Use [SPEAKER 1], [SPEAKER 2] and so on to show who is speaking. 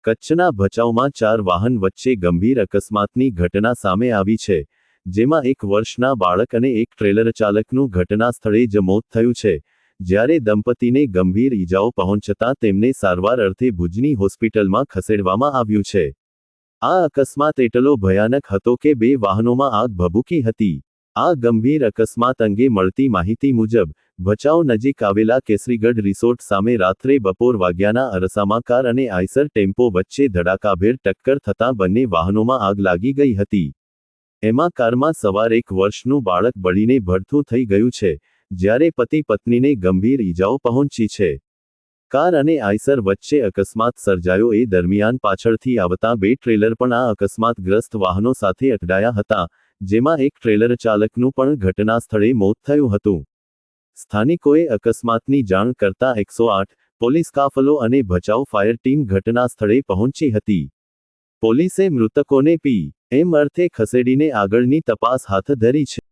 [SPEAKER 1] કચ્છના ભચાઉમાં 4 વાહન વચ્ચે ગંભીર અકસ્માતની ઘટના સામે આવી છે, જેમાં 1 વર્ષના બાળક અને એક ટ્રેલર ચાલકનું ઘટના સ્થળે જ મોત થયું છે, જ્યારે દંપતીને ગંભીર ઈજાઓ પહોંચતા તેમને સારવાર અર્થે ભુજની હોસ્પિટલમાં ખસેડવામાં આવ્યું છે. આ અકસ્માત એટલો ભયાનક હતો કે 2 વાહનોમાં આગ ભભૂકી હતી. આ ગંભીર અકસ્માત અંગે મળતી માહિતી મુજબ, ભચાઉ નજીક આવેલા કેસરીગઢ રિસોર્ટ સામે રાત્રે બપોર વાગ્યાના અરસામાં કાર અને આઈસર ટેમ્પો વચ્ચે ધડાકાભેર ટક્કર થતાં બંને વાહનોમાં આગ લાગી ગઈ હતી. એમાં કારમાં સવાર 1 વર્ષનું બાળક બળીને ભડથું થઈ ગયું છે, જ્યારે પતિ પત્નીને ગંભીર ઈજાઓ પહોંચી છે. કાર અને આઈસર વચ્ચે અકસ્માત સર્જાયો એ દરમિયાન પાછળથી આવતા 2 ટ્રેલર પણ આ અકસ્માતગ્રસ્ત વાહનો સાથે અથડાયા હતા, જેમાં એક ટ્રેલર ચાલકનું પણ ઘટના સ્થળે મોત થયું હતું. સ્થાનિકોએ અકસ્માતની જાણ કરતા 108 પોલીસ કાફલો અને ભચાઉ ફાયર ટીમ ઘટના સ્થળે પહોંચી હતી. પોલીસે મૃતકોને પી.એમ. અર્થે ખસેડીને આગળની તપાસ હાથ ધરી છે.